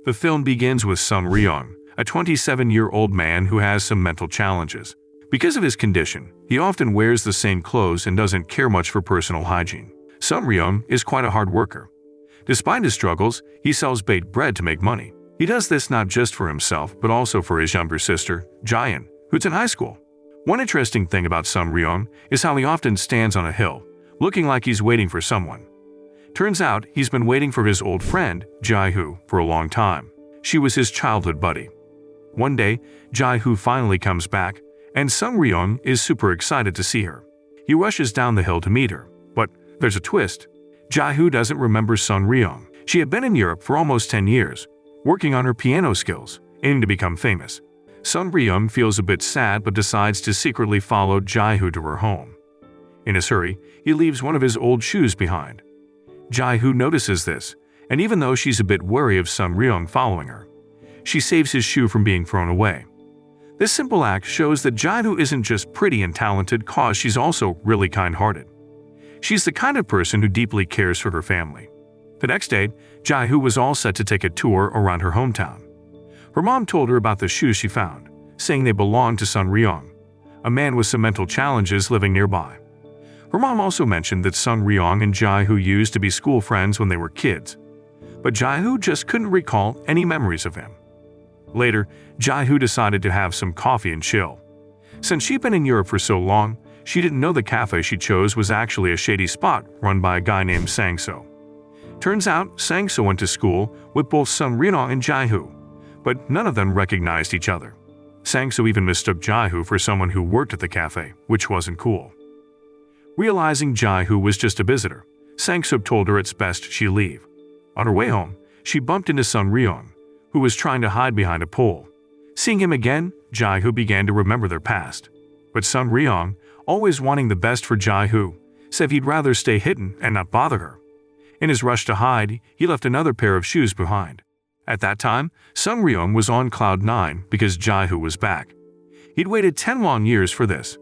The film begins with Sung Ryung, a 27-year-old man who has some mental challenges. Because of his condition, he often wears the same clothes and doesn't care much for personal hygiene. Sung Ryung is quite a hard worker. Despite his struggles, he sells baked bread to make money. He does this not just for himself, but also for his younger sister, Jaein, who's in high school. One interesting thing about Sung Ryung is how he often stands on a hill, looking like he's waiting for someone. Turns out he's been waiting for his old friend, Jae-hoo, for a long time. She was his childhood buddy. One day, Jae-hoo finally comes back, and Sung Ryung is super excited to see her. He rushes down the hill to meet her, but there's a twist. Jae-hoo doesn't remember Sung Ryung. She had been in Europe for almost 10 years, working on her piano skills, aiming to become famous. Sung Ryung feels a bit sad but decides to secretly follow Jae-hoo to her home. In his hurry, he leaves one of his old shoes behind. Jae-hoo notices this, and even though she's a bit wary of Sung Ryung following her, she saves his shoe from being thrown away. This simple act shows that Jae-hoo isn't just pretty and talented, cause she's also really kind-hearted. She's the kind of person who deeply cares for her family. The next day, Jae-hoo was all set to take a tour around her hometown. Her mom told her about the shoes she found, saying they belonged to Sung Ryung, a man with some mental challenges living nearby. Her mom also mentioned that Sung Ryung and Jae-hoo used to be school friends when they were kids, but Jae-hoo just couldn't recall any memories of him. Later, Jae-hoo decided to have some coffee and chill. Since she'd been in Europe for so long, she didn't know the cafe she chose was actually a shady spot run by a guy named Sang-so. Turns out, Sang-so went to school with both Sung Ryung and Jae-hoo, but none of them recognized each other. Sang-so even mistook Jae-hoo for someone who worked at the cafe, which wasn't cool. Realizing Jae-hoo was just a visitor, Sang-so told her it's best she leave. On her way home, she bumped into Sung Ryung, who was trying to hide behind a pole. Seeing him again, Jae-hoo began to remember their past. But Sung Ryung, always wanting the best for Jae-hoo, said he'd rather stay hidden and not bother her. In his rush to hide, he left another pair of shoes behind. At that time, Sung Ryung was on cloud 9 because Jae-hoo was back. He'd waited 10 long years for this.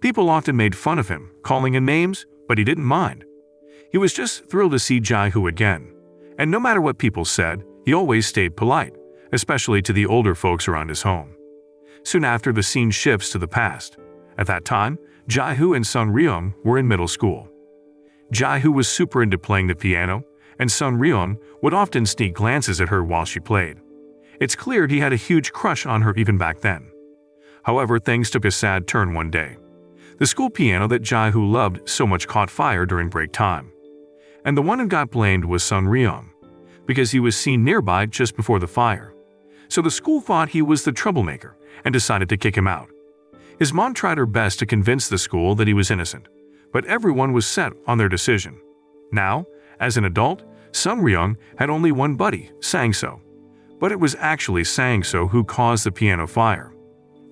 People often made fun of him, calling him names, but he didn't mind. He was just thrilled to see Jae-hoo again. And no matter what people said, he always stayed polite, especially to the older folks around his home. Soon after, the scene shifts to the past. At that time, Jae-hoo and Sung Ryung were in middle school. Jae-hoo was super into playing the piano, and Sung Ryung would often sneak glances at her while she played. It's clear he had a huge crush on her even back then. However, things took a sad turn one day. The school piano that Jae-hoo loved so much caught fire during break time. And the one who got blamed was Sung Ryung, because he was seen nearby just before the fire. So the school thought he was the troublemaker and decided to kick him out. His mom tried her best to convince the school that he was innocent, but everyone was set on their decision. Now, as an adult, Sung Ryung had only one buddy, Sang-so. But it was actually Sang-so who caused the piano fire.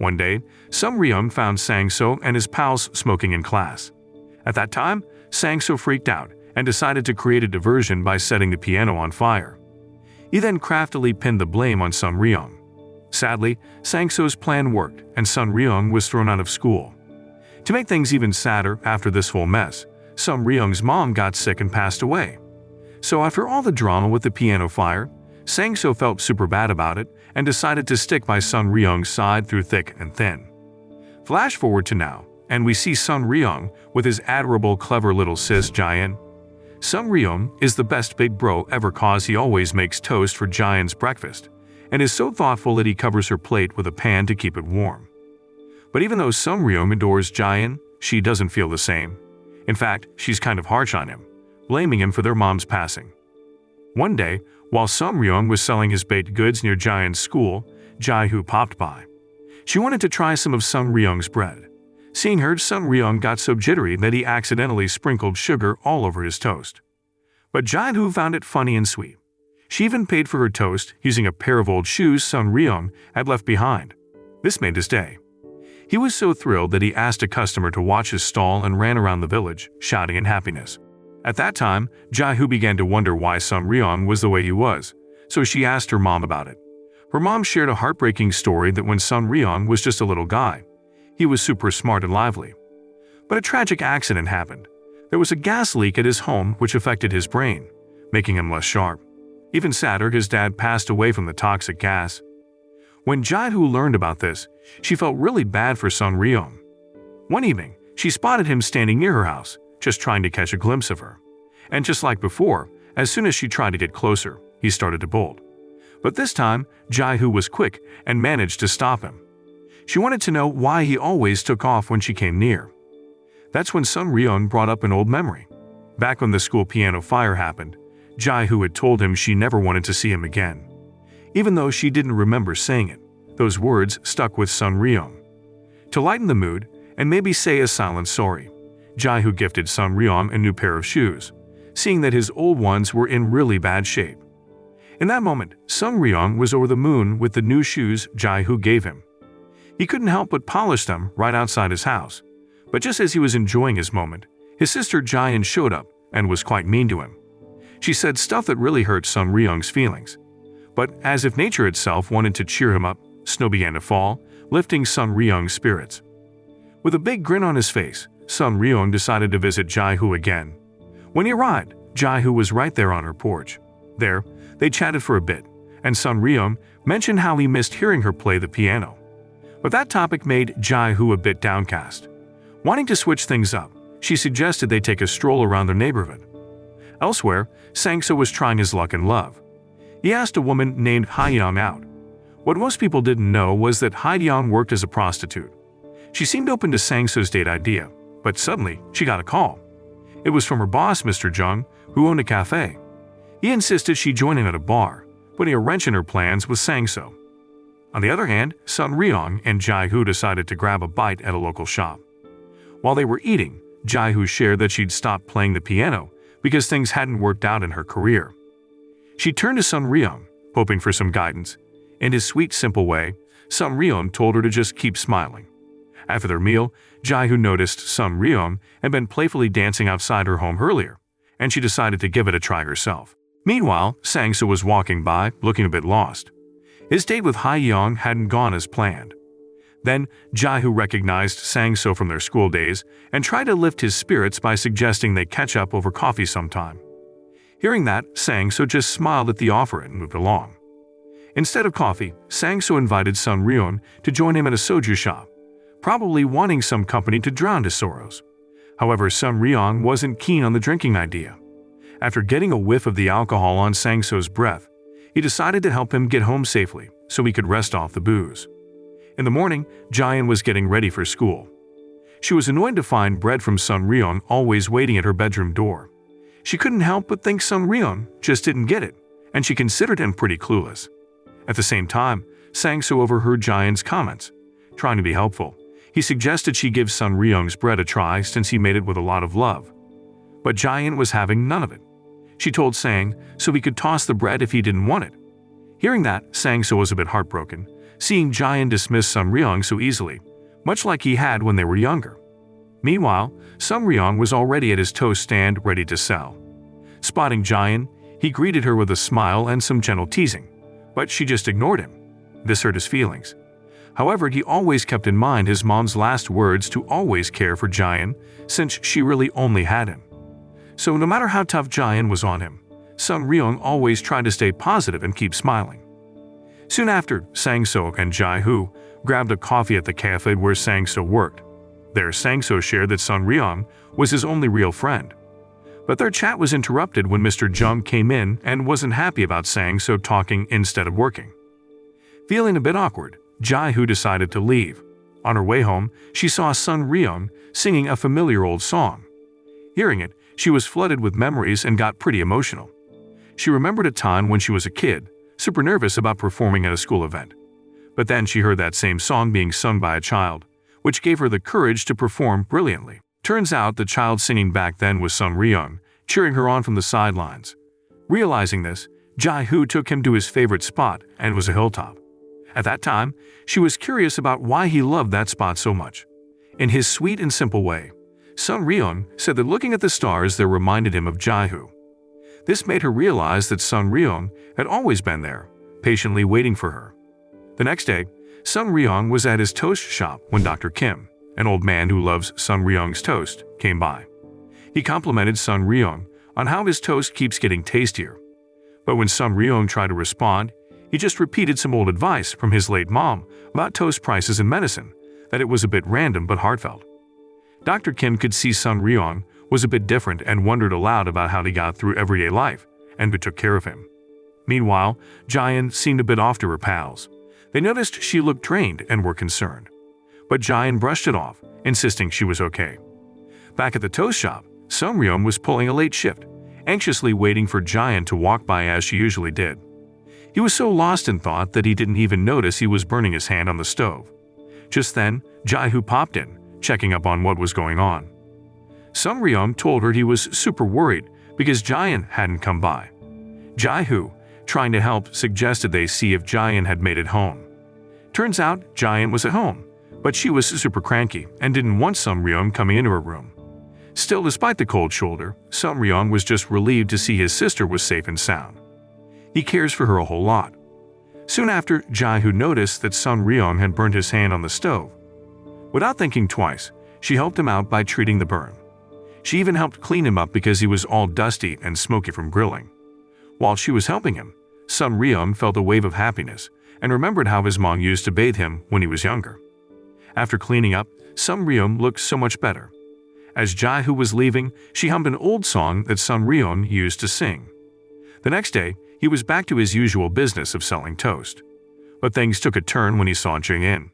One day, Sung Ryung found Sang-so and his pals smoking in class. At that time, Sang-so freaked out and decided to create a diversion by setting the piano on fire. He then craftily pinned the blame on Sung Ryung. Sadly, Sang-so's plan worked and Sung Ryung was thrown out of school. To make things even sadder after this whole mess, Sung Ryung's mom got sick and passed away. So after all the drama with the piano fire, Sang-so felt super bad about it and decided to stick by Sung Ryung's side through thick and thin. Flash forward to now, and we see Sung Ryung with his adorable clever little sis Jaein. Sung Ryung is the best big bro ever cause he always makes toast for Jaein's breakfast, and is so thoughtful that he covers her plate with a pan to keep it warm. But even though Sung Ryung adores Jaein, she doesn't feel the same. In fact, she's kind of harsh on him, blaming him for their mom's passing. One day, while Sung Ryung was selling his baked goods near Jaein's school, Jae-hoo popped by. She wanted to try some of Sung Ryung's bread. Seeing her, Sung Ryung got so jittery that he accidentally sprinkled sugar all over his toast. But Jae-hoo found it funny and sweet. She even paid for her toast using a pair of old shoes Sung Ryung had left behind. This made his day. He was so thrilled that he asked a customer to watch his stall and ran around the village, shouting in happiness. At that time, Jae-hoo began to wonder why Sung Ryung was the way he was, so she asked her mom about it. Her mom shared a heartbreaking story that when Sung Ryung was just a little guy, he was super smart and lively. But a tragic accident happened. There was a gas leak at his home which affected his brain, making him less sharp. Even sadder, his dad passed away from the toxic gas. When Jai-hoo learned about this, she felt really bad for Sun Ryung. One evening, she spotted him standing near her house, just trying to catch a glimpse of her. And just like before, as soon as she tried to get closer, he started to bolt. But this time, Jai-hoo was quick and managed to stop him. She wanted to know why he always took off when she came near. That's when Sun Ryung brought up an old memory. Back when the school piano fire happened, Jai-hoo had told him she never wanted to see him again. Even though she didn't remember saying it, those words stuck with Sun Ryung. To lighten the mood, and maybe say a silent sorry, Jai-hoo gifted Sun Ryung a new pair of shoes, seeing that his old ones were in really bad shape. In that moment, Sun Ryung was over the moon with the new shoes Jai-hoo gave him. He couldn't help but polish them right outside his house. But just as he was enjoying his moment, his sister Jaein showed up and was quite mean to him. She said stuff that really hurt Sun Ryung's feelings. But as if nature itself wanted to cheer him up, snow began to fall, lifting Sun Ryung's spirits. With a big grin on his face, Sun Ryung decided to visit Jai-hoo again. When he arrived, Jai-hoo was right there on her porch. There, they chatted for a bit, and Sun Ryung mentioned how he missed hearing her play the piano. But that topic made Jai-hoo a bit downcast. Wanting to switch things up, she suggested they take a stroll around their neighborhood. Elsewhere, Sang-soo was trying his luck in love. He asked a woman named Ha-young out. What most people didn't know was that Ha-young worked as a prostitute. She seemed open to Sang-soo's date idea, but suddenly she got a call. It was from her boss, Mr. Jung, who owned a cafe. He insisted she join him at a bar, putting a wrench in her plans with Sang-soo. On the other hand, Sun Ryung and Jai-hoo decided to grab a bite at a local shop. While they were eating, Jai-hoo shared that she'd stopped playing the piano because things hadn't worked out in her career. She turned to Sun Ryung, hoping for some guidance. In his sweet, simple way, Sun Ryung told her to just keep smiling. After their meal, Jai-hoo noticed Sun Ryung had been playfully dancing outside her home earlier, and she decided to give it a try herself. Meanwhile, Sang-soo was walking by, looking a bit lost. His date with Ha-young hadn't gone as planned. Then, Jai-hoo recognized Sang-soo from their school days and tried to lift his spirits by suggesting they catch up over coffee sometime. Hearing that, Sang-soo just smiled at the offer and moved along. Instead of coffee, Sang-soo invited Sun Ryung to join him at a soju shop, probably wanting some company to drown his sorrows. However, Sun Ryung wasn't keen on the drinking idea. After getting a whiff of the alcohol on Sang-soo's breath, he decided to help him get home safely so he could rest off the booze. In the morning, Jaein was getting ready for school. She was annoyed to find bread from Sun Ryung always waiting at her bedroom door. She couldn't help but think Sun Ryung just didn't get it, and she considered him pretty clueless. At the same time, Sang-soo overheard Jaein's comments. Trying to be helpful, he suggested she give Sun Ryung's bread a try since he made it with a lot of love. But Jaein was having none of it. She told Sang so he could toss the bread if he didn't want it. Hearing that, Sang-soo was a bit heartbroken, seeing Jaein dismiss Sun Ryung so easily, much like he had when they were younger. Meanwhile, Sun Ryung was already at his toast stand ready to sell. Spotting Jaein, he greeted her with a smile and some gentle teasing, but she just ignored him. This hurt his feelings. However, he always kept in mind his mom's last words to always care for Jaein, since she really only had him. So no matter how tough Jaein was on him, Sun Ryung always tried to stay positive and keep smiling. Soon after, Sang-soo and Jai-hoo grabbed a coffee at the cafe where Sang-soo worked. There, Sang-soo shared that Sun Ryung was his only real friend. But their chat was interrupted when Mr. Jung came in and wasn't happy about Sang-soo talking instead of working. Feeling a bit awkward, Jai-hoo decided to leave. On her way home, she saw Sun Ryung singing a familiar old song. Hearing it, she was flooded with memories and got pretty emotional. She remembered a time when she was a kid, super nervous about performing at a school event. But then she heard that same song being sung by a child, which gave her the courage to perform brilliantly. Turns out the child singing back then was Sun Ryung, cheering her on from the sidelines. Realizing this, Jai-hoo took him to his favorite spot, and it was a hilltop. At that time, she was curious about why he loved that spot so much. In his sweet and simple way, Sun Ryung said that looking at the stars there reminded him of Jai-hoo. This made her realize that Sun Ryung had always been there, patiently waiting for her. The next day, Sun Ryung was at his toast shop when Dr. Kim, an old man who loves Sun Ryung's toast, came by. He complimented Sun Ryung on how his toast keeps getting tastier. But when Sun Ryong tried to respond, he just repeated some old advice from his late mom about toast prices and medicine, that it was a bit random but heartfelt. Dr. Kim could see Sun Ryong was a bit different and wondered aloud about how he got through everyday life and who took care of him. Meanwhile, Jayan seemed a bit off to her pals. They noticed she looked drained and were concerned. But Jayan brushed it off, insisting she was okay. Back at the toast shop, Sun Ryong was pulling a late shift, anxiously waiting for Jayan to walk by as she usually did. He was so lost in thought that he didn't even notice he was burning his hand on the stove. Just then, Jae-hoo popped in, checking up on what was going on. Sun Ryong told her he was super worried because Jayan hadn't come by. Jae-hoo, trying to help, suggested they see if Jayan had made it home. Turns out Jayan was at home, but she was super cranky and didn't want Sun Ryong coming into her room. Still, despite the cold shoulder, Sun Ryong was just relieved to see his sister was safe and sound. He cares for her a whole lot. Soon after, Jae-hoo noticed that Sun Ryong had burned his hand on the stove. Without thinking twice, she helped him out by treating the burn. She even helped clean him up because he was all dusty and smoky from grilling. While she was helping him, Sun Ryong felt a wave of happiness and remembered how his mom used to bathe him when he was younger. After cleaning up, Sun Ryong looked so much better. As Jae-hoo was leaving, she hummed an old song that Sun Ryong used to sing. The next day, he was back to his usual business of selling toast. But things took a turn when he saw Jing-in.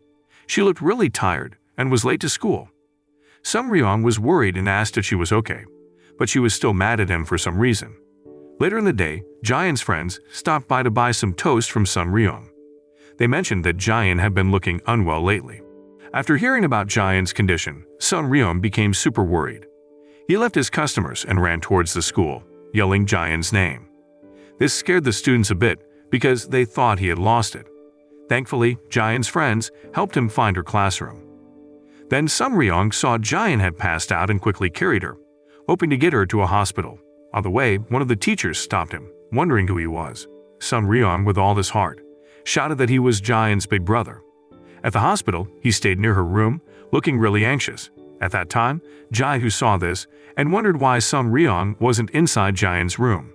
She looked really tired and was late to school. Sun Ryong was worried and asked if she was okay, but she was still mad at him for some reason. Later in the day, Jayan's friends stopped by to buy some toast from Sun Ryong. They mentioned that Jayan had been looking unwell lately. After hearing about Jayan's condition, Sun Ryong became super worried. He left his customers and ran towards the school, yelling Jayan's name. This scared the students a bit because they thought he had lost it. Thankfully, Jayan's friends helped him find her classroom. Then Sun Ryong saw Jayan had passed out and quickly carried her, hoping to get her to a hospital. On the way, one of the teachers stopped him, wondering who he was. Sun Ryong, with all his heart, shouted that he was Jayan's big brother. At the hospital, he stayed near her room, looking really anxious. At that time, Jae-hoo saw this and wondered why Sun Ryong wasn't inside Jayan's room.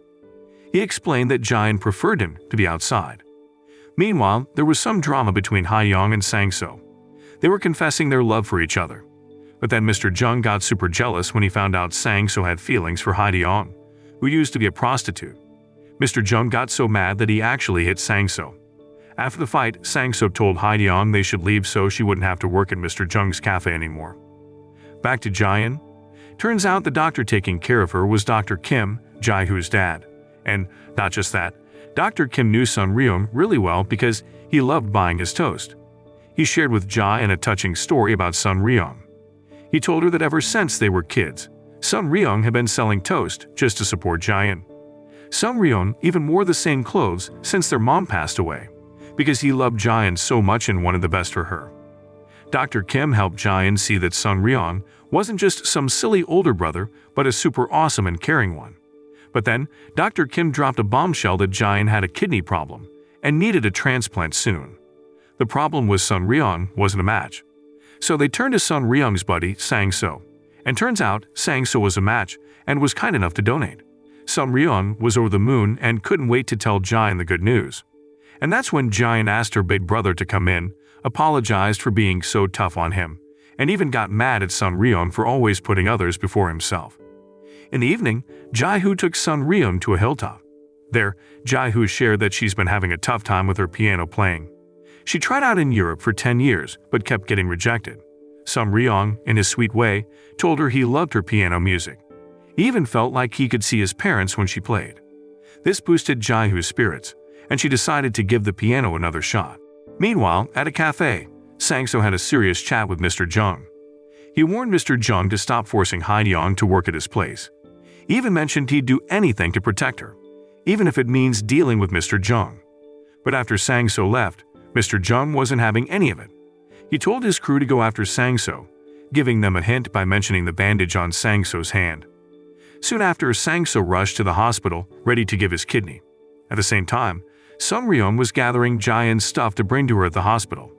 He explained that Jayan preferred him to be outside. Meanwhile, there was some drama between Ha-young and Sang-so. They were confessing their love for each other. But then Mr. Jung got super jealous when he found out Sang-so had feelings for Ha-young, who used to be a prostitute. Mr. Jung got so mad that he actually hit Sang-so. After the fight, Sang-so told Ha-young they should leave so she wouldn't have to work in Mr. Jung's cafe anymore. Back to Jayan. Turns out the doctor taking care of her was Dr. Kim, Jae-hoo's dad. And not just that, Dr. Kim knew Sun Ryong really well because he loved buying his toast. He shared with Jayan a touching story about Sun Ryong. He told her that ever since they were kids, Sun Ryong had been selling toast just to support Jayan. Sun Ryong even wore the same clothes since their mom passed away, because he loved Jayan so much and wanted the best for her. Dr. Kim helped Jayan see that Sun Ryong wasn't just some silly older brother, but a super awesome and caring one. But then, Dr. Kim dropped a bombshell that Jayan had a kidney problem and needed a transplant soon. The problem was Sun Ryong wasn't a match. So they turned to Sun Ryong's buddy, Sang-so. And turns out, Sang-so was a match and was kind enough to donate. Sun Ryong was over the moon and couldn't wait to tell Jayan the good news. And that's when Jayan asked her big brother to come in, apologized for being so tough on him, and even got mad at Sun Ryong for always putting others before himself. In the evening, Jae-hoo took Sun Ryong to a hilltop. There, Jae-hoo shared that she's been having a tough time with her piano playing. She tried out in Europe for 10 years, but kept getting rejected. Sun Ryong, in his sweet way, told her he loved her piano music. He even felt like he could see his parents when she played. This boosted Jae-hoo's spirits, and she decided to give the piano another shot. Meanwhile, at a cafe, Sang-so had a serious chat with Mr. Jung. He warned Mr. Jung to stop forcing Ha-young to work at his place. He even mentioned he'd do anything to protect her, even if it means dealing with Mr. Jung. But after Sang-so left, Mr. Jung wasn't having any of it. He told his crew to go after Sang-so, giving them a hint by mentioning the bandage on Sang-so's hand. Soon after, Sang-so rushed to the hospital, ready to give his kidney. At the same time, Sun Ryong was gathering Jayan's stuff to bring to her at the hospital.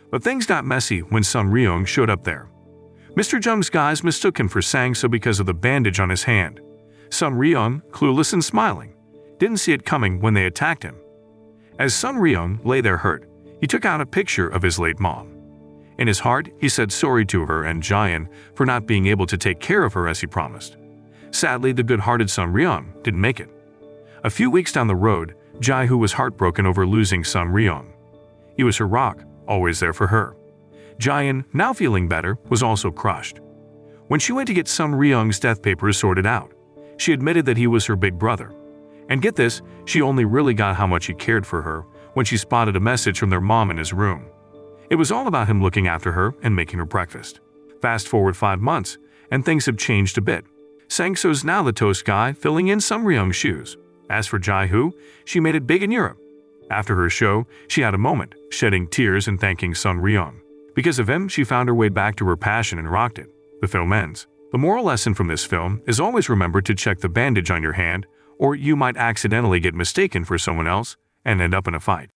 But things got messy when Sun Ryong showed up there. Mr. Jung's guys mistook him for Sang-so because of the bandage on his hand. Sun Ryong, clueless and smiling, didn't see it coming when they attacked him. As Sun Ryung lay there hurt, he took out a picture of his late mom. In his heart, he said sorry to her and Jaehyun for not being able to take care of her as he promised. Sadly, the good-hearted Sun Ryung didn't make it. A few weeks down the road, Jae-hoo was heartbroken over losing Sun Ryung. He was her rock, always there for her. Jaehyun, now feeling better, was also crushed. When she went to get Sun Ryung's death papers sorted out, she admitted that he was her big brother. And get this, she only really got how much he cared for her when she spotted a message from their mom in his room. It was all about him looking after her and making her breakfast. Fast forward 5 months, and things have changed a bit. Sang-so's now the toast guy, filling in Sun Ryung's shoes. As for Jae-hoo, she made it big in Europe. After her show, she had a moment, shedding tears and thanking Sun Ryung. Because of him, she found her way back to her passion and rocked it. The film ends. The moral lesson from this film is always remember to check the bandage on your hand, or you might accidentally get mistaken for someone else and end up in a fight.